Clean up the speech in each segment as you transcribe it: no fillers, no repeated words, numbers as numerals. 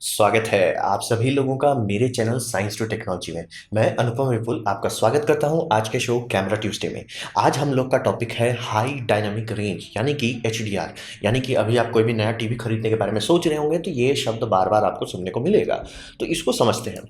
स्वागत है आप सभी लोगों का मेरे चैनल साइंस टू टेक्नोलॉजी में। मैं अनुपम विपुल आपका स्वागत करता हूं आज के शो कैमरा ट्यूसडे में। आज हम लोग का टॉपिक है हाई डायनामिक रेंज यानी कि एचडीआर। यानी कि अभी आप कोई भी नया टीवी खरीदने के बारे में सोच रहे होंगे तो ये शब्द बार बार आपको सुनने को मिलेगा। तो इसको समझते हैं।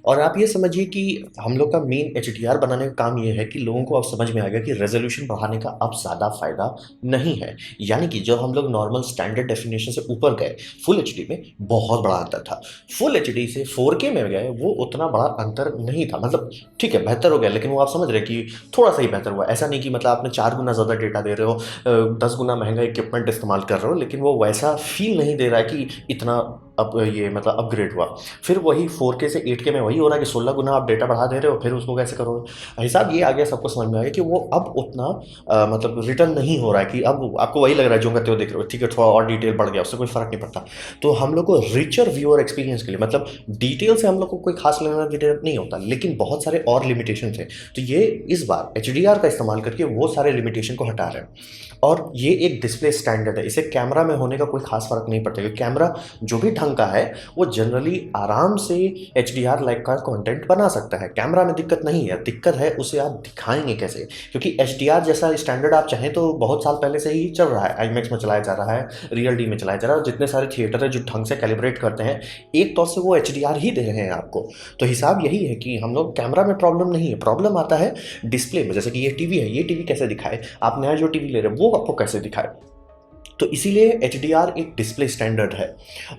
और आप ये समझिए कि हम लोग का मेन एचडीआर बनाने का काम ये है कि लोगों को अब समझ में आ गया कि रेजोल्यूशन बढ़ाने का अब ज़्यादा फायदा नहीं है। यानी कि जब हम लोग नॉर्मल स्टैंडर्ड डेफिनेशन से ऊपर गए फुल एचडी में, बहुत बड़ा अंतर था। फुल एचडी से 4K में गए, वो उतना बड़ा अंतर नहीं था। मतलब ठीक है, बेहतर हो गया, लेकिन वो आप समझ रहे हैं कि थोड़ा सा ही बेहतर हुआ। ऐसा नहीं कि मतलब आपने 4 गुना ज़्यादा डेटा दे रहे हो, 10 गुना महंगा इक्विपमेंट इस्तेमाल कर रहे हो, लेकिन वो वैसा फील नहीं दे रहा है कि इतना अब ये मतलब अपग्रेड हुआ। फिर वही 4K से 8K में वही हो रहा है कि 16 गुना आप डेटा बढ़ा दे रहे हो, फिर उसको कैसे करोगे। हिसाब ये आ गया, सबको समझ में आ गया कि वो अब उतना मतलब रिटर्न नहीं हो रहा है कि अब आपको वही लग रहा है जो करते हो देख रहे हो, ठीक है थोड़ा और डिटेल बढ़ गया, उससे कोई फर्क नहीं पड़ता। तो हम लोग को रिचर व्यूअर एक्सपीरियंस के लिए मतलब डिटेल से हम लोग को कोई खास लेना देना नहीं होता, लेकिन बहुत सारे और लिमिटेशन थे। तो ये इस बार एचडीआर का इस्तेमाल करके वो सारे लिमिटेशन को हटा रहे हैं। और ये एक डिस्प्ले स्टैंडर्ड है, इसे कैमरा में होने का कोई खास फर्क नहीं पड़ता, क्योंकि कैमरा जो भी ढंग का है वो जनरली आराम से एचडीआर लाइक का कंटेंट बना सकता है। कैमरा में दिक्कत नहीं है, दिक्कत है उसे आप दिखाएंगे कैसे। क्योंकि एचडीआर जैसा स्टैंडर्ड आप चाहें तो बहुत साल पहले से ही चल रहा है, आईमैक्स में चलाया जा रहा है, रियल डी में चलाया जा रहा है, और जितने सारे थिएटर है जो ढंग से कैलिब्रेट करते हैं एक तौर से वो एचडीआर ही दे रहे हैं आपको। तो हिसाब यही है कि हम लोग कैमरा में प्रॉब्लम नहीं है, प्रॉब्लम आता है डिस्प्ले में। जैसे कि ये टीवी है, ये टीवी कैसे दिखाए, आप नया जो टीवी ले रहे हो वो आपको कैसे दिखाए। तो इसीलिए एचडीआर एक डिस्प्ले स्टैंडर्ड है।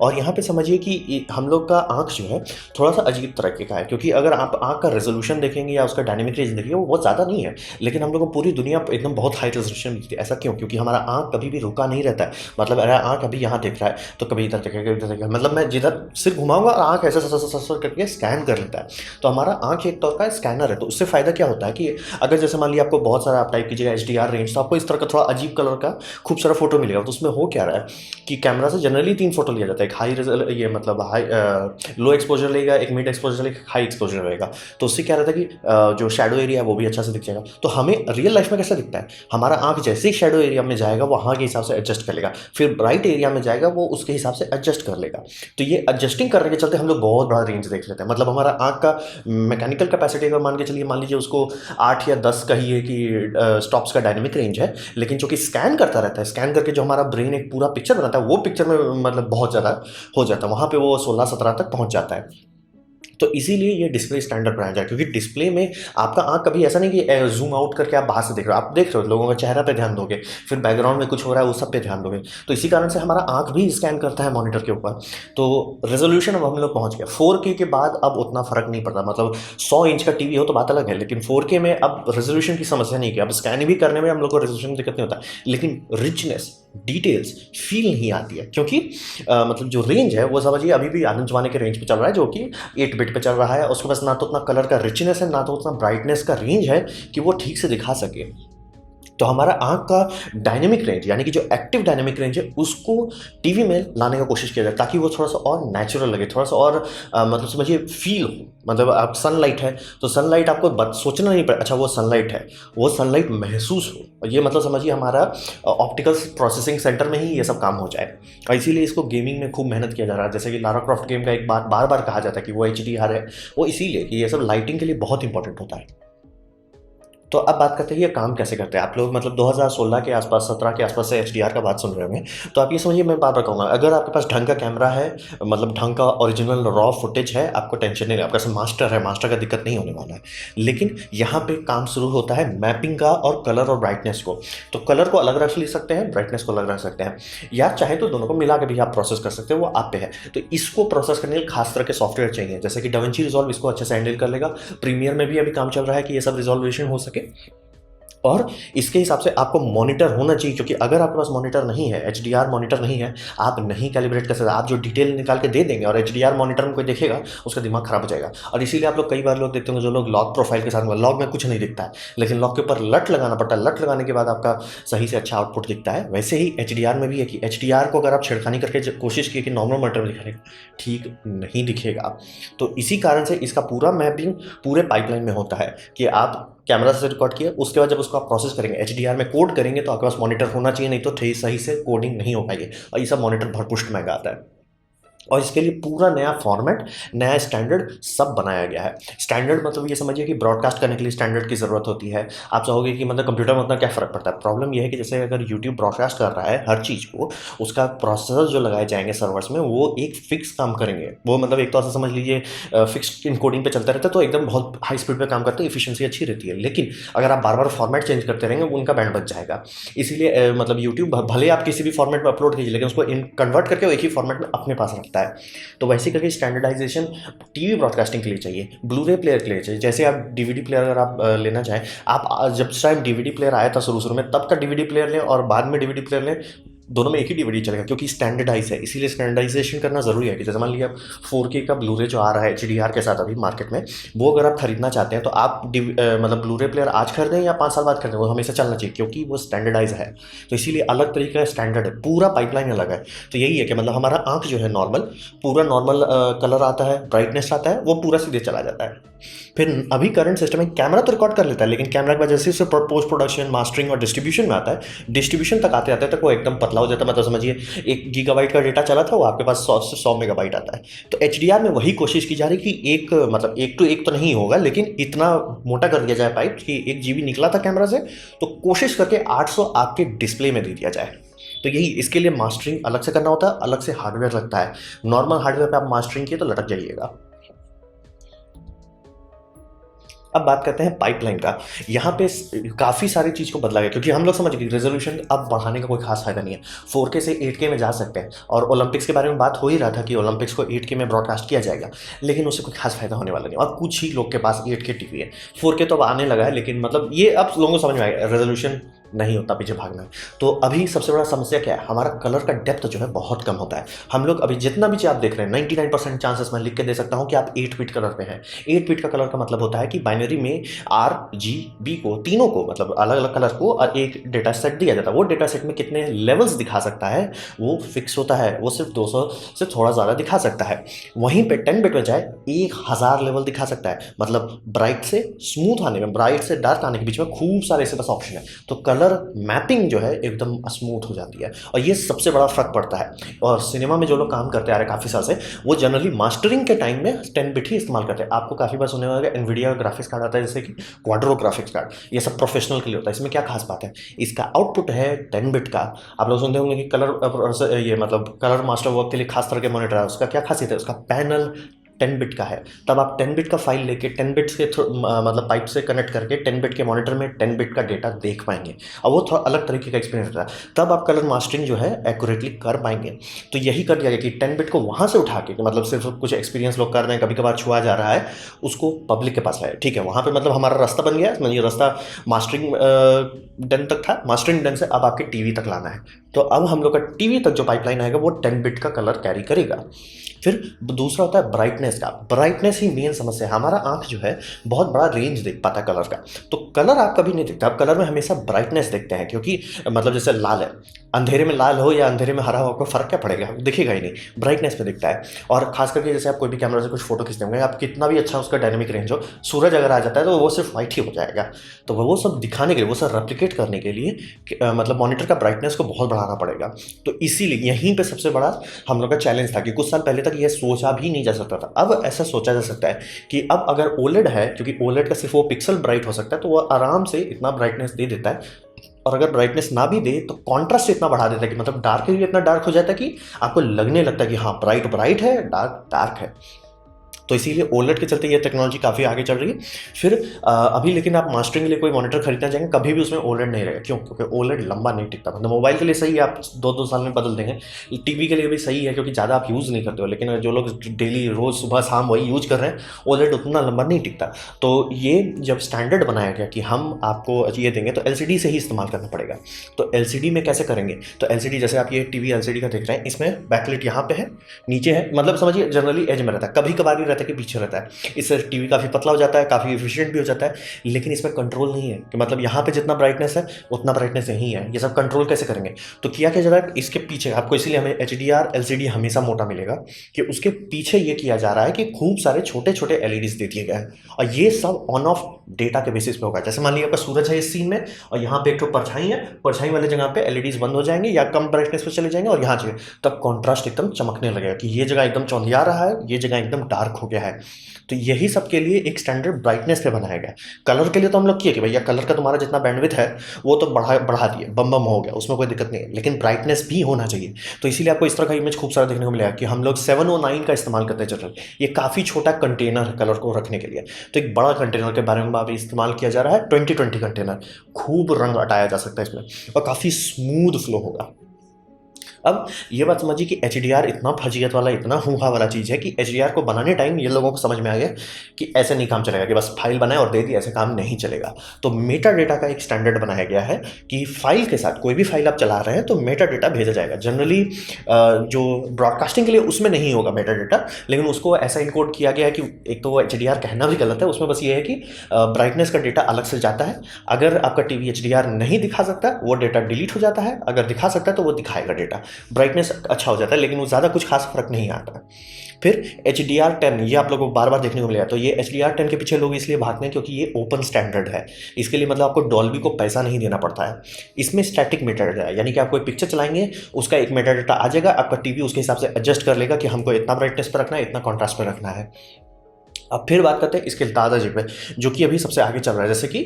और यहाँ पे समझिए कि हम लोग का आँख जो है थोड़ा सा अजीब तरीके का है, क्योंकि अगर आप आँख का रेजोल्यूशन देखेंगे या उसका डायनेमिक रेंज देखेंगे वो बहुत ज़्यादा नहीं है, लेकिन हम लोग को पूरी दुनिया एकदम बहुत हाई रेजोल्यूशन दिखती है। ऐसा क्यों? क्योंकि हमारा आँख कभी भी रुका नहीं रहता है। मतलब अगर आँख अभी यहाँ देख रहा है तो कभी इधर देखेगा, कभी इधर देखेगा, मतलब मैं जिधर सिर घुमाऊंगा और आँख ऐसे सर करके स्कैन कर लेता है। तो हमारा आँख एक तौर का स्कैनर है। तो उससे फ़ायदा क्या होता है कि अगर जैसे मान लिया आपको बहुत सारा आप टाइप कीजिएगा एचडीआर रेंज, तो आपको इस तरह का थोड़ा अजीब कलर का खूब सारा फोटो मिलेगा। तो उसमें हो क्या रहा है कि कैमरा से जनरली 3 फोटो लिया जाता है। एक हाई ये मतलब हाई लो एक्सपोजर लेगा, एक मिड एक्सपोजर लेगा, हाई एक्सपोजर रहेगा। तो उससे क्या रहता है कि जो शेडो एरिया है वो भी अच्छा से दिख जाएगा। तो हमें रियल लाइफ में कैसा दिखता है, हमारा आंख जैसे ही शेडो एरिया में जाएगा वहाँ के हिसाब से एडजस्ट कर लेगा, फिर ब्राइट एरिया में जाएगा वो उसके हिसाब से एडजस्ट कर लेगा। तो ये एडजस्टिंग करने के चलते हम लोग बहुत बड़ा रेंज देख लेते हैं। मतलब हमारा आंख का मैकेनिकल कैपेसिटी अगर मान के चलिए, मान लीजिए उसको 8 या 10 कहिए कि स्टॉप्स का डायनेमिक रेंज है, लेकिन जो कि स्कैन करता रहता है, स्कैन करके जो हमारा ब्रेन एक पूरा पिक्चर बनाता है वो पिक्चर में मतलब बहुत ज़्यादा हो जाता है, वहाँ पे वो 16-17 तक पहुँच जाता है। तो इसीलिए ये डिस्प्ले स्टैंडर्ड बनाया जाए, क्योंकि डिस्प्ले में आपका आंख कभी ऐसा नहीं कि जूम आउट करके आप बाहर से देख रहे हो, आप देख रहे हो लोगों का चेहरा पे ध्यान दोगे, फिर बैकग्राउंड में कुछ हो रहा है वो सब पे ध्यान दोगे। तो इसी कारण से हमारा आंख भी स्कैन करता है मॉनिटर के ऊपर। तो रेजोल्यूशन अब हम लोग पहुंच गया 4K के बाद, अब उतना फर्क नहीं पड़ता। मतलब 100 इंच का टीवी हो तो बात अलग है, लेकिन 4K में अब रेजोल्यूशन की समस्या नहीं है। अब स्कैन भी करने में हम लोग को रेजोल्यूशन दिक्कत नहीं होता, लेकिन रिचनेस, डिटेल्स, फील नहीं आती है। क्योंकि मतलब जो रेंज है वो समझिए अभी भी आनंद जमाने के रेंज पे चल रहा है, जो कि 8 बिट पे चल रहा है। उसके पास ना तो उतना कलर का रिचनेस है, ना तो उतना ब्राइटनेस का रेंज है कि वो ठीक से दिखा सके। तो हमारा आंख का डायनेमिक रेंज यानी कि जो एक्टिव डायनेमिक रेंज है उसको टीवी में लाने का कोशिश किया जाए, ताकि वो थोड़ा सा और नेचुरल लगे, थोड़ा सा और मतलब समझिए फील हो। मतलब आप सनलाइट है तो सनलाइट आपको सोचना नहीं पड़े, अच्छा वो सनलाइट है, वो सनलाइट महसूस हो। और ये मतलब समझिए हमारा ऑप्टिकल प्रोसेसिंग सेंटर में ही ये सब काम हो जाए। और इसीलिए इसको गेमिंग में खूब मेहनत किया जा रहा है। जैसे कि लारा क्रॉफ्ट गेम का एक बात बार बार कहा जाता है कि वो HDR है, वो इसीलिए कि ये सब लाइटिंग के लिए बहुत इंपॉर्टेंट होता है। तो अब बात करते हैं ये काम कैसे करते हैं। आप लोग मतलब 2016 के आसपास, 17 के आसपास से एचडीआर का बात सुन रहे होंगे। तो आप ये समझिए, मैं बार बार कहूँगा, अगर आपके पास ढंग का कैमरा है, मतलब ढंग का ओरिजिनल रॉ फुटेज है, आपको टेंशन नहीं है, आपका मास्टर है, मास्टर का दिक्कत नहीं होने वाला है। लेकिन यहाँ पे काम शुरू होता है मैपिंग का और कलर और ब्राइटनेस को। तो कलर को अलग रख ले सकते हैं, ब्राइटनेस को अलग रख सकते हैं, या चाहे तो दोनों को मिला के भी आप प्रोसेस कर सकते हैं, वो आप पे है। तो इसको प्रोसेस करने के लिए खास तरह के सॉफ्टवेयर चाहिए, जैसे कि डाविंची रिजॉल्व इसको अच्छे से हैंडल कर लेगा। प्रीमियर में भी अभी काम चल रहा है कि ये सब रिजोल्यूशन हो सके। और इसके हिसाब से आपको मॉनिटर होना चाहिए, क्योंकि अगर आपके पास मॉनिटर नहीं है, एचडीआर मॉनिटर नहीं है, आप नहीं कैलिब्रेट कर सकते। आप जो डिटेल निकाल के दे देंगे और एचडीआर मॉनिटर में कोई देखेगा उसका दिमाग खराब हो जाएगा। और इसीलिए आप लोग कई बार लोग देखते होंगे जो लोग लॉक प्रोफाइल के साथ, लॉक में कुछ नहीं दिखता है, लेकिन लॉक के ऊपर लट लगाना पड़ता है, लट लगाने के बाद आपका सही से अच्छा आउटपुट दिखता है। वैसे ही एचडीआर में भी है कि एचडीआर को अगर आप छेड़खानी करके कोशिश की कि नॉर्मल मॉनिटर में दिखाने का, ठीक नहीं दिखेगा। तो इसी कारण से इसका पूरा मैपिंग पूरे पाइपलाइन में होता है कि आप कैमरा से रिकॉर्ड किया, उसके बाद जब उसको आप प्रोसेस करेंगे, एचडीआर में कोड करेंगे, तो आपके पास मॉनिटर होना चाहिए, नहीं तो सही से कोडिंग नहीं हो पाएगी। और ये सब मॉनिटर भरपुष्ट महंगा आता है। और इसके लिए पूरा नया फॉर्मेट, नया स्टैंडर्ड सब बनाया गया है। स्टैंडर्ड मतलब ये समझिए कि ब्रॉडकास्ट करने के लिए स्टैंडर्ड की ज़रूरत होती है। आप चाहोगे कि मतलब कंप्यूटर में उतना क्या फ़र्क पड़ता है? प्रॉब्लम ये है कि जैसे अगर यूट्यूब ब्रॉडकास्ट कर रहा है हर चीज़ को, उसका प्रोसेसर जो लगाए जाएंगे सर्वर्स में, वो एक फिक्स काम करेंगे। वो मतलब एक तो ऐसा समझ लीजिए फिक्स इनकोडिंग पे चलता रहता है, तो एकदम बहुत हाई स्पीड पे काम करते हैं, एफिशिएंसी अच्छी रहती है। लेकिन अगर आप बार बार फॉर्मेट चेंज करते रहेंगे, उनका बैंड बच जाएगा। इसीलिए मतलब यूट्यूब भले आप किसी भी फॉर्मेट में अपलोड कीजिए, लेकिन उसको कन्वर्ट करके वो एक ही फॉर्मेट में अपने पास रखता है। तो वैसे करके स्टैंडर्डाइजेशन टीवी ब्रॉडकास्टिंग के लिए चाहिए, ब्लू-रे प्लेयर के लिए चाहिए। जैसे आप डीवीडी प्लेयर अगर आप लेना चाहें, आप जब टाइम डीवीडी प्लेयर आया था शुरू में, तब का डीवीडी प्लेयर लें और बाद में डीवीडी प्लेयर लें, दोनों में एक ही डीवीडी चलेगा, क्योंकि स्टैंडर्डाइज है। इसीलिए स्टैंडर्डाइजेशन करना ज़रूरी है कि जैसे मान लीजिए आप 4K का ब्लू-रे जो आ रहा है HDR के साथ अभी मार्केट में, वो अगर आप खरीदना चाहते हैं तो आप मतलब ब्लू-रे प्लेयर आज खरीदें या 5 साल बाद खरीदें, वो हमेशा चलना चाहिए, क्योंकि वो स्टैंडर्डाइज है। तो इसीलिए अलग तरीके का स्टैंडर्ड है, पूरा पाइपलाइन अलग है। तो यही है कि मतलब हमारा आंख जो है नॉर्मल, पूरा नॉर्मल कलर आता है, ब्राइटनेस आता है, वो पूरा सीधे चला जाता है। फिर अभी करंट सिस्टम में कैमरा तो रिकॉर्ड कर लेता है, लेकिन कैमरा की वजह से उसे पोस्ट प्रोडक्शन, मास्टरिंग और डिस्ट्रीब्यूशन में आता है। डिस्ट्रीब्यूशन तक आते आते तक वो एकदम पतला हो जाता है। मतलब समझिए 1 गीगाबाइट का डेटा चला था, वो आपके पास 100 से 100 मेगाबाइट आता है। तो HDR में वही कोशिश की जा रही है कि एक मतलब 1 to 1 तो नहीं होगा, लेकिन इतना मोटा कर दिया जाए पाइप कि 1 GB निकला था कैमरा से, तो कोशिश करके 800 आपके डिस्प्ले में दे दिया जाए। तो यही इसके लिए मास्टरिंग अलग से करना होता है, अलग से हार्डवेयर लगता है। नॉर्मल हार्डवेयर पे आप मास्टरिंग किए तो लटक जाइएगा। अब बात करते हैं पाइपलाइन का। यहाँ पे काफ़ी सारी चीज़ को बदला गया, क्योंकि हम लोग समझ गए रेजोल्यूशन अब बढ़ाने का कोई खास फायदा नहीं है। 4K से 8K में जा सकते हैं, और ओलंपिक्स के बारे में बात हो ही रहा था कि ओलंपिक्स को 8K में ब्रॉडकास्ट किया जाएगा, लेकिन उससे कोई खास फायदा होने वाला नहीं। और कुछ ही लोग के पास 8K टीवी है। 4K तो अब आने लगा है, लेकिन मतलब ये अब लोगों को समझ में आएगा रेजोल्यूशन नहीं होता, पीछे भागना है। तो अभी सबसे बड़ा समस्या क्या है, हमारा कलर का डेप्थ जो है बहुत कम होता है। हम लोग अभी जितना भी चीज़ आप देख रहे हैं 99% चांसेस मैं लिख के दे सकता हूँ कि आप 8 बिट कलर पे हैं। 8 बिट का कलर का मतलब होता है कि बाइनरी में RGB को, तीनों को, मतलब अलग अलग कलर को और एक डेटा सेट दिया जाता है। वो डेटा सेट में कितने लेवल्स दिखा सकता है वो फिक्स होता है, वो सिर्फ 200 से थोड़ा ज़्यादा दिखा सकता है। वहीं पे 10 बिट में जाए 1000 लेवल दिखा सकता है। मतलब ब्राइट से स्मूथ आने में, ब्राइट से डार्क आने के बीच में खूब सारे ऐसे बस ऑप्शन है, तो कलर मैपिंग जो है एकदम स्मूथ हो जाती है, और ये सबसे बड़ा फर्क पड़ता है। और सिनेमा में जो लोग काम करते आ रहे हैं काफ़ी साल से, वो जनरली मास्टरिंग के टाइम में 10 बिट ही इस्तेमाल करते हैं। आपको काफ़ी बार सुनने वाला एनवीडिया ग्राफिक्स कार्ड आता है, जैसे कि क्वाड्रो ग्राफिक्स कार्ड, ये सब प्रोफेशनल के लिए होता है। इसमें क्या खास बात है, इसका आउटपुट है 10 बिट का। आप लोग सुनते होंगे कि कलर, ये मतलब कलर मास्टर वर्क के लिए खास तरह के मॉनिटर है। उसका क्या खासियत है, उसका पैनल 10 बिट का है। तब आप 10 बिट का फाइल लेके 10 बिट के थ्रू मतलब पाइप से कनेक्ट करके 10 बिट के मॉनिटर में 10 बिट का डेटा देख पाएंगे, और वो थोड़ा अलग तरीके का एक्सपीरियंस होता है। तब आप कलर मास्टरिंग जो है एक्यूरेटली कर पाएंगे। तो यही कर दिया गया कि 10 बिट को वहाँ से उठा के, मतलब सिर्फ कुछ एक्सपीरियंस लोग कर रहे हैं, कभी कभार छुआ जा रहा है, उसको पब्लिक के पास लाए। ठीक है, वहाँ पे मतलब हमारा रास्ता बन गया। ये रास्ता मास्टरिंग डन तक था, मास्टरिंग डन से अब आपके टीवी तक लाना है। तो अब हम लोग का टीवी तक जो पाइपलाइन आएगा वो 10 बिट का कलर कैरी करेगा। फिर दूसरा होता है ब्राइटनेस का। ब्राइटनेस ही मेन समस्या है। हमारा आंख जो है बहुत बड़ा रेंज देख पाता है कलर का, तो कलर आप कभी नहीं देखते। आप कलर में हमेशा ब्राइटनेस देखते हैं, क्योंकि मतलब जैसे लाल है, अंधेरे में लाल हो या अंधेरे में हरा हो, आपको फर्क क्या पड़ेगा, दिखेगा ही नहीं, ब्राइटनेस पे दिखता है। और खास करके जैसे आप कोई भी कैमरा से कुछ फोटो खींचते होंगे, आप कितना भी अच्छा उसका डायनेमिक रेंज हो, सूरज अगर आ जाता है तो वो सिर्फ वाइट ही हो जाएगा। तो वो सब दिखाने के लिए, वो सब रेप्लिकेट करने के लिए मतलब मॉनिटर का ब्राइटनेस को बहुत बढ़ाना पड़ेगा। तो इसीलिए यहीं पे सबसे बड़ा हम लोग का चैलेंज था कि कुछ साल पहले तक यह सोचा भी नहीं जा सकता था। अब ऐसा सोचा जा सकता है कि अब अगर ओलेड है, क्योंकि ओलेड का सिर्फ वो पिक्सल ब्राइट हो सकता है, तो वो आराम से इतना ब्राइटनेस दे देता है। और अगर ब्राइटनेस ना भी दे तो कॉन्ट्रास्ट इतना बढ़ा देता है कि मतलब डार्क भी इतना डार्क हो जाता है कि आपको लगने लगता है कि हाँ ब्राइट ब्राइट है, डार्क डार्क है। तो इसीलिए ओलेड के चलते ये टेक्नोलॉजी काफ़ी आगे चल रही है। फिर अभी लेकिन आप मास्टरिंग के लिए कोई मॉनिटर खरीदना चाहेंगे, कभी भी उसमें ओलेड नहीं रहेगा। क्यों? क्योंकि ओलेड लंबा नहीं टिकता। मतलब मोबाइल के लिए सही है, आप 2-2 साल में बदल देंगे। टीवी के लिए भी सही है, क्योंकि ज़्यादा आप यूज़ नहीं करते हो, लेकिन जो लोग डेली रोज़ सुबह शाम वही यूज कर रहे हैं, ओलेड उतना लंबा नहीं टिकता। तो ये जब स्टैंडर्ड बनाया गया कि हम आपको ये देंगे, तो LCD से ही इस्तेमाल करना पड़ेगा। तो LCD में कैसे करेंगे, तो LCD जैसे आप ये टीवी LCD का देख रहे हैं, इसमें बैकलाइट यहाँ पे है, नीचे है, मतलब समझिए जनरली एज में रहता है, कभी कभार ही रहता है कि पीछे रहता है। इससे टीवी काफ़ी पतला हो जाता है, काफ़ी एफिशिएंट भी हो जाता है, लेकिन इसमें कंट्रोल नहीं है कि मतलब यहाँ पे जितना ब्राइटनेस है उतना ब्राइटनेस यहीं है। ये सब कंट्रोल कैसे करेंगे? तो किया क्या जा रहा है इसके पीछे आपको, इसीलिए हमें HDR LCD हमेशा मोटा मिलेगा कि उसके पीछे ये किया जा रहा है कि खूब सारे छोटे छोटे LEDs दे दिए गए हैं, और ये सब ऑन ऑफ डेटा के बेसिस पे होगा। जैसे मान लीजिए आपका सूरज है इस सीन में, और यहाँ पे एक तो परछाई है, परछाई वाले जगह पे LEDs बंद हो जाएंगे या कम ब्राइटनेस पे चले जाएंगे, और यहाँ जगह तब कॉन्ट्रास्ट एकदम चमकने लगेगा कि ये जगह एकदम चौंधिया रहा है, ये जगह एकदम डार्क हो गया है। तो यही सब के लिए एक स्टैंडर्ड ब्राइटनेस पे बनाया गया। कलर के लिए तो हम लोग किए कि भैया कलर का तुम्हारा जितना बैंडविड्थ है वो तो बढ़ा दिए, बम बम हो गया, उसमें कोई दिक्कत नहीं है, लेकिन ब्राइटनेस भी होना चाहिए। तो इसीलिए आपको इस तरह का इमेज खूब सारा देखने को मिलेगा कि हम लोग 709 का इस्तेमाल करते हैं जनरल। ये काफ़ी छोटा कंटेनर है कलर को रखने के लिए, तो एक बड़ा कंटेनर के बारे में अभी इस्तेमाल किया जा रहा है 2020 कंटेनर। खूब रंग हटाया जा सकता है इसमें, और काफ़ी स्मूथ फ्लो होगा। अब ये बात समझिए कि HDR इतना फजीयत वाला, इतना हुआ वाला चीज़ है कि HDR को बनाने टाइम ये लोगों को समझ में आ गया कि ऐसे नहीं काम चलेगा कि बस फाइल बनाए और दे दी, ऐसे काम नहीं चलेगा। तो मेटा डेटा का एक स्टैंडर्ड बनाया गया है कि फाइल के साथ कोई भी फाइल आप चला रहे हैं तो मेटा डेटा भेजा जाएगा। जनरली जो ब्रॉडकास्टिंग के लिए उसमें नहीं होगा मेटा डेटा, लेकिन उसको ऐसा इनकोड किया गया है कि एक तो वो HDR कहना भी गलत है, उसमें बस ये है कि ब्राइटनेस का डेटा अलग से जाता है। अगर आपका टीवी HDR नहीं दिखा सकता वो डेटा डिलीट हो जाता है, अगर दिखा सकता है तो वो दिखाएगा डेटा, ब्राइटनेस अच्छा हो जाता है, लेकिन वो ज़्यादा कुछ खास फर्क नहीं आता है। फिर HDR10 ये आप लोगों को बार बार देखने को मिलेगा। तो ये HDR10 के पीछे लोग इसलिए भागते हैं क्योंकि ये ओपन स्टैंडर्ड है। इसके लिए मतलब आपको डॉल्बी को पैसा नहीं देना पड़ता है। इसमें स्टैटिक मेटा डेटा है, यानी कि आप कोई पिक्चर चलाएंगे उसका एक मेटा डेटा आ जाएगा, आपका टीवी उसके हिसाब से एडजस्ट कर लेगा कि हमको इतना ब्राइटनेस पर रखना है, इतना कॉन्ट्रास्ट पर रखना है। अब फिर बात करते हैं इसके दादाजी पे, जो कि अभी सबसे आगे चल रहा है, जैसे कि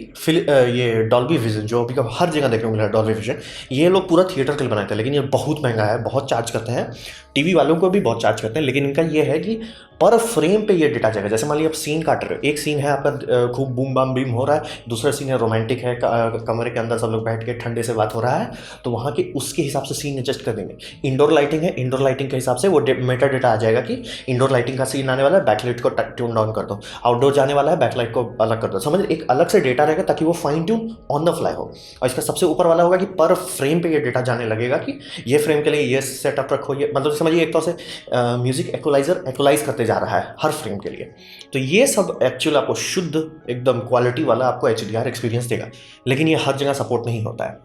ये डॉल्बी विजन जो अभी हर जगह देखने को मिल रहा है। डॉल्बी विजन ये लोग पूरा थिएटर के लिए बनाते हैं, लेकिन ये बहुत महंगा है, बहुत चार्ज करते हैं, टीवी वालों को भी बहुत चार्ज करते हैं। लेकिन इनका ये है कि पर फ्रेम पे ये डेटा जाएगा। जैसे मान लीजिए आप सीन काट रहे हो, एक सीन है आपका खूब बूम बाम बीम हो रहा है, दूसरा सीन है रोमांटिक है, कमरे के अंदर सब लोग बैठ के ठंडे से बात हो रहा है, तो वहाँ के उसके हिसाब से सीन एडजस्ट कर देंगे। इंडोर लाइटिंग है, इंडोर लाइटिंग के हिसाब से वो मेटा डेटा आ जाएगा कि इंडोर लाइटिंग का सीन आने वाला है, बैकलाइट को ट्यून डाउन कर दो, आउटडोर जाने वाला है, बैकलाइट को अलग कर दो। समझ, एक अलग से डेटा रहेगा ताकि वो fine tune on the fly हो। और इसका सबसे ऊपर वाला होगा कि पर फ्रेम पे ये डेटा जाने लगेगा कि ये फ्रेम के लिए ये सेटअप रखो, ये मतलब समझिए एक तरह से म्यूजिक इक्वलाइजर इक्वलाइज करते जा रहा है हर फ्रेम के लिए। तो ये सब एक्चुअल आपको शुद्ध एकदम क्वालिटी वाला आपको HDR एक्सपीरियंस देगा, लेकिन ये हर जगह सपोर्ट नहीं होता है,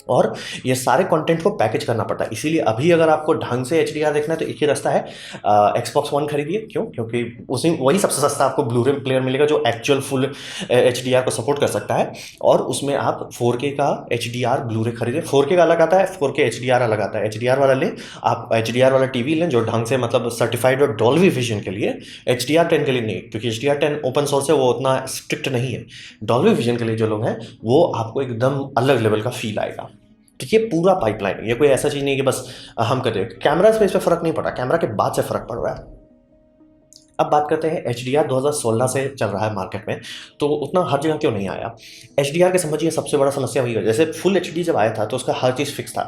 और ये सारे कंटेंट को पैकेज करना पड़ता है। इसीलिए अभी अगर आपको ढंग से HDR देखना है तो एक ही रास्ता है, Xbox One खरीदिए। क्यों? क्योंकि उसी वही सबसे सस्ता आपको ब्लूरे प्लेयर मिलेगा जो एक्चुअल फुल HDR को सपोर्ट कर सकता है, और उसमें आप 4K का HDR ब्लूरे खरीदें। 4K का अलग आता है, 4K HDR अलग आता है। HDR वाला लें आप, HDR वाला टीवी लें जो ढंग से मतलब सर्टिफाइड और डॉल्बी विजन के लिए। HDR10 के लिए नहीं, क्योंकि HDR10 ओपन सोर्स है, वो उतना स्ट्रिक्ट नहीं है। डॉल्बी विजन के लिए जो लोग हैं वो आपको एकदम अलग लेवल का फील आएगा। तो ये पूरा पाइपलाइन है, ये कोई ऐसा चीज़ नहीं कि बस हम कर दें। कैमरा स्पेस पे फ़र्क नहीं पड़ा, कैमरा के बाद से फ़र्क पड़ रहा है। अब बात करते हैं HDR 2016 से चल रहा है मार्केट में, तो उतना हर जगह क्यों नहीं आया? HDR के समझिए सबसे बड़ा समस्या वही है, जैसे फुल HD जब आया था तो उसका हर चीज़ फिक्स था।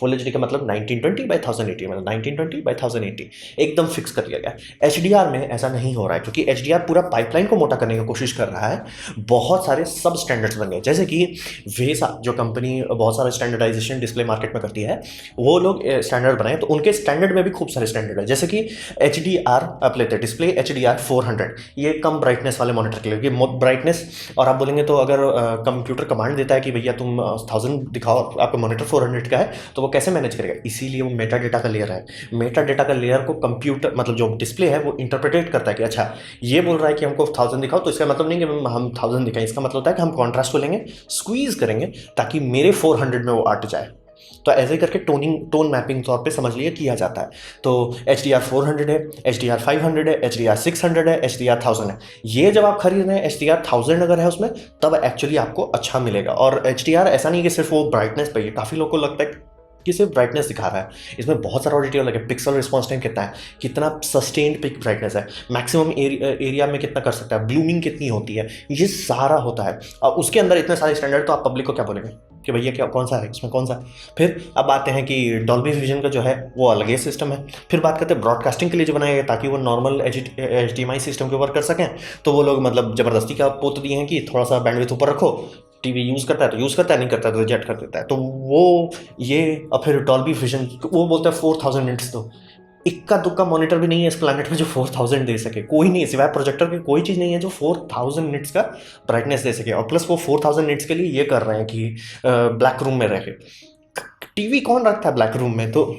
फुल HD का मतलब 1920x1080, मतलब 1920x1080 एकदम फिक्स कर दिया गया। HDR में ऐसा नहीं हो रहा है, क्योंकि HDR पूरा पाइपलाइन को मोटा करने की कोशिश कर रहा है। बहुत सारे सब स्टैंडर्ड्स बन गए, जैसे कि वेसा जो कंपनी बहुत सारा स्टैंडर्डाइजेशन डिस्प्ले मार्केट में करती है, वो लोग स्टैंडर्ड बनाए, तो उनके स्टैंडर्ड में भी खूब सारे स्टैंडर्ड है। जैसे कि HDR आप लेते हैं डिस्प्ले HDR 400, ये कम ब्राइटनेस वाले मॉनिटर के लिए, कि ब्राइटनेस, और आप बोलेंगे तो अगर कंप्यूटर कमांड देता है कि भैया तुम 1000 दिखाओ, आपका मॉनिटर 400 का है, तो वो कैसे मैनेज करेगा? इसीलिए वो मेटा डेटा का लेयर है। मेटा डेटा का लेयर को कंप्यूटर मतलब जो डिस्प्ले है वो इंटरप्रेट करता है कि अच्छा ये बोल रहा है कि हमको 1000 दिखाओ, तो इसका मतलब नहीं कि हम 1000 दिखाएं, इसका मतलब होता है कि हम कॉन्ट्रास्ट को लेंगे, स्क्वीज करेंगे ताकि मेरे 400 में वो अट जाए। तो ऐसे करके टोन मैपिंग तौर पे समझ लिए किया जाता है। तो HDR 400 है, HDR 500 है, HDR 600 है, HDR 1000 है। ये जब आप खरीद रहे हैं HDR 1000 अगर है उसमें, तब एक्चुअली आपको अच्छा मिलेगा। और HDR ऐसा नहीं कि सिर्फ वो ब्राइटनेस पे ही, काफ़ी लोगों को लगता है कि सिर्फ ब्राइटनेस दिखा रहा है, इसमें बहुत सारा डिटेल लगे। पिक्सल रिस्पॉन्स टाइम कितना है, कितना सस्टेन्ड पिक ब्राइटनेस है, मैक्सिमम एरिया में कितना कर सकता है, ब्लूमिंग कितनी होती है, ये सारा होता है। और उसके अंदर इतने सारे स्टैंडर्ड, तो आप पब्लिक को क्या बोलेंगे कि भैया क्या कौन सा है इसमें, कौन सा? फिर अब आते हैं कि डॉल्बी विजन का जो है वो अलग ही सिस्टम है। फिर बात करते हैं ब्रॉडकास्टिंग के लिए जो बनाया गया ताकि वो नॉर्मल HDMI सिस्टम के ऊपर कर सकें, तो वो लोग मतलब ज़बरदस्ती का पोत दिए हैं कि थोड़ा सा बैंडविड्थ ऊपर रखो, टीवी यूज़ करता है तो यूज़ करता है, नहीं करता है तो रिजेक्ट कर देता है। तो वो ये, और फिर डॉल्बी विजन वो बोलता है 4000 निट्स दो। इक्का दुक्का मॉनिटर भी नहीं है इस प्लैनेट में जो 4000 दे सके, कोई नहीं, सिवाय प्रोजेक्टर के कोई चीज़ नहीं है जो 4000 निट्स का ब्राइटनेस दे सके। और प्लस वो 4000 निट्स के लिए ये कर रहे हैं कि ब्लैक रूम में रह के, टीवी कौन रखता है ब्लैक रूम में? तो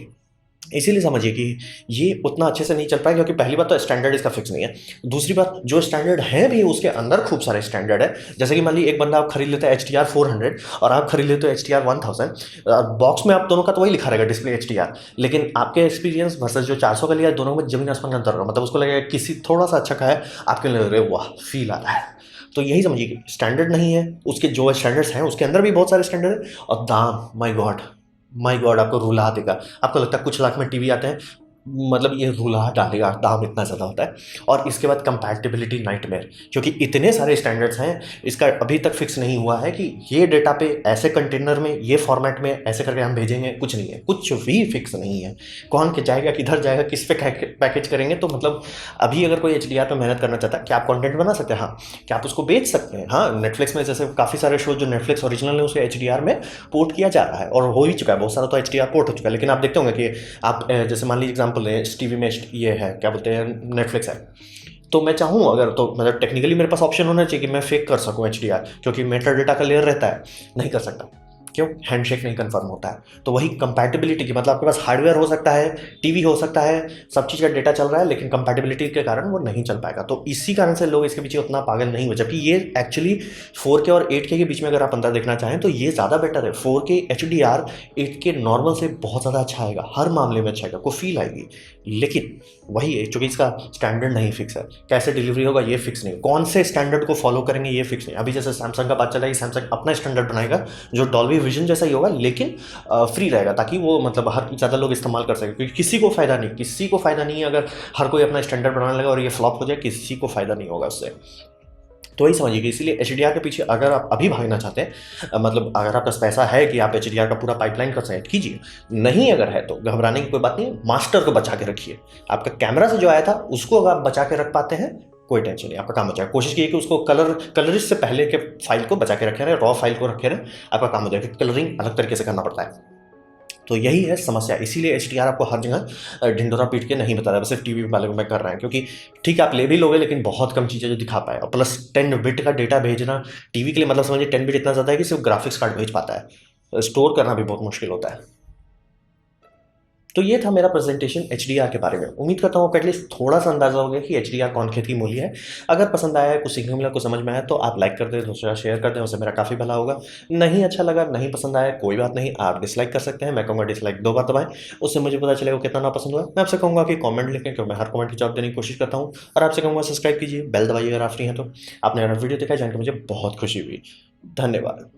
इसीलिए समझिए कि ये उतना अच्छे से नहीं चल पाएगा, क्योंकि पहली बात तो स्टैंडर्ड इसका फिक्स नहीं है। दूसरी बात, जो स्टैंडर्ड है भी उसके अंदर खूब सारे स्टैंडर्ड है। जैसे कि मान लीजिए एक बंदा आप खरीद लेते हैं HDR 400 और आप खरीद लेते हो HDR 1000, बॉक्स में आप दोनों का तो वही लिखा रहेगा डिस्प्ले HDR, लेकिन आपके एक्सपीरियंस वर्सेस जो 400 का लिया है, दोनों में जमीन आसमान का अंतर होगा। मतलब उसको लगेगा किसी थोड़ा सा अच्छा का है, आपके लिए अरे वाह फील आ रहा है। तो यही समझिए कि स्टैंडर्ड नहीं है, उसके जो स्टैंडर्ड्स हैं उसके अंदर भी बहुत सारे स्टैंडर्ड है। और दाम, माय गॉड आपको रुला देगा। आपको लगता है कुछ लाख में टीवी आते हैं, मतलब ये रुला डालेगा, दाम इतना ज़्यादा होता है। और इसके बाद कंपैटिबिलिटी नाइटमेयर, क्योंकि इतने सारे स्टैंडर्ड्स हैं, इसका अभी तक फिक्स नहीं हुआ है कि ये डेटा पे ऐसे कंटेनर में, ये फॉर्मेट में ऐसे करके हम भेजेंगे। कुछ नहीं है, कुछ भी फिक्स नहीं है। कौन के जाएगा, किधर जाएगा, किस पे पैकेज करेंगे। तो मतलब अभी अगर कोई HDR पे मेहनत करना चाहता है, क्या आप कंटेंट बना सकते हैं? हाँ। क्या आप उसको बेच सकते हैं? हाँ। नेटफ्लिक्स में जैसे काफ़ी सारे शो जो नेटफ्लिक्स ओरिजिनल है उसे HDR में पोर्ट किया जा रहा है, और हो ही चुका है, बहुत सारा तो HDR पोर्ट हो चुका है। लेकिन आप देखते होंगे कि आप जैसे मान लीजिए एग्जाम्पल टीवी में ये है, क्या बोलते हैं, नेटफ्लिक्स है, तो मैं चाहूँ अगर, तो मतलब टेक्निकली मेरे पास ऑप्शन होना चाहिए कि मैं फेक कर सकूँ HDR, क्योंकि मेटा डेटा का लेयर रहता है। नहीं कर सकता, क्यों? हैंडशेक नहीं कंफर्म होता है। तो वही कंपैटिबिलिटी की, मतलब आपके पास हार्डवेयर हो सकता है, टीवी हो सकता है, सब चीज़ का डेटा चल रहा है, लेकिन कंपैटिबिलिटी के कारण वो नहीं चल पाएगा। तो इसी कारण से लोग इसके पीछे उतना पागल नहीं हुए, जबकि ये एक्चुअली 4K और 8K के बीच में अगर आप अंतर देखना चाहें तो ये ज़्यादा बेटर है। 4K HDR 8K नॉर्मल से बहुत ज़्यादा अच्छा आएगा, हर मामले में अच्छा आएगा, को फील आएगी। लेकिन वही है, चूंकि इसका स्टैंडर्ड नहीं फिक्स है, कैसे डिलीवरी होगा ये फिक्स नहीं, कौन से स्टैंडर्ड को फॉलो करेंगे ये फिक्स नहीं। अभी जैसे सैमसंग का बात चला है, सैमसंग अपना स्टैंडर्ड बनाएगा जो डॉल्बी विजन जैसा ही होगा, लेकिन फ्री रहेगा, ताकि वो मतलब हर ज़्यादा लोग इस्तेमाल कर सकें। क्योंकि किसी को फ़ायदा नहीं, किसी को फ़ायदा नहीं है अगर हर कोई अपना स्टैंडर्ड बनाने लगा और ये फ्लॉप हो जाए, किसी को फ़ायदा नहीं होगा उससे। तो वही समझिए कि इसीलिए HDR के पीछे अगर आप अभी भागना चाहते हैं, मतलब अगर आपके पास पैसा है कि आप HDR का पूरा पाइपलाइन कर सकें, कीजिए। नहीं अगर है तो घबराने की कोई बात नहीं, मास्टर को बचा के रखिए। आपका कैमरा से जो आया था उसको अगर आप बचा के रख पाते हैं, कोई टेंशन नहीं, आपका काम हो जाएगा। कोशिश कीजिए कि उसको कलरिस्ट से पहले के फाइल को बचा के रखे रहे, रॉ फाइल को रखे रहे, आपका काम हो जाएगा। कलरिंग अलग तरीके से करना पड़ता है। तो यही है समस्या, इसीलिए HDR आपको हर जगह ढिंडोरा पीट के नहीं बता रहा है, सिर्फ टीवी वाले में कर रहे हैं। क्योंकि ठीक है आप ले भी लोगे, लेकिन बहुत कम चीज़ें जो दिखा पाए। और प्लस 10 बिट का डेटा भेजना टीवी के लिए, मतलब समझिए 10 बिट इतना ज़्यादा है कि सिर्फ ग्राफिक्स कार्ड भेज पाता है, स्टोर करना भी बहुत मुश्किल होता है। तो ये था मेरा प्रेजेंटेशन HDR के बारे में। उम्मीद करता हूँ कि एटलीस्ट थोड़ा सा अंदाजा हो गया कि HDR कौन खेती मूल्य है। अगर पसंद आया है, कुछ सीखने को मिला, कुछ समझ में आया, तो आप लाइक कर दें, दूसरा शेयर कर दें, उससे मेरा काफ़ी भला होगा। नहीं अच्छा लगा, नहीं पसंद आया, कोई बात नहीं, आप डिसलाइक कर सकते हैं। मैं कहूँगा डिसलाइक 2 बार दबाएं, उससे मुझे पता चलेगा कितना ना पसंद हुआ। मैं आपसे कहूँगा कि कॉमेंट लिखें, क्योंकि मैं हर कॉमेंट की जवाब देने की कोशिश करता हूँ। और आपसे कहूँगा सब्सक्राइब कीजिए, बेल दबाइए अगर आप फ्री हैं तो। आपने अगर वीडियो देखा जान के मुझे बहुत खुशी हुई। धन्यवाद।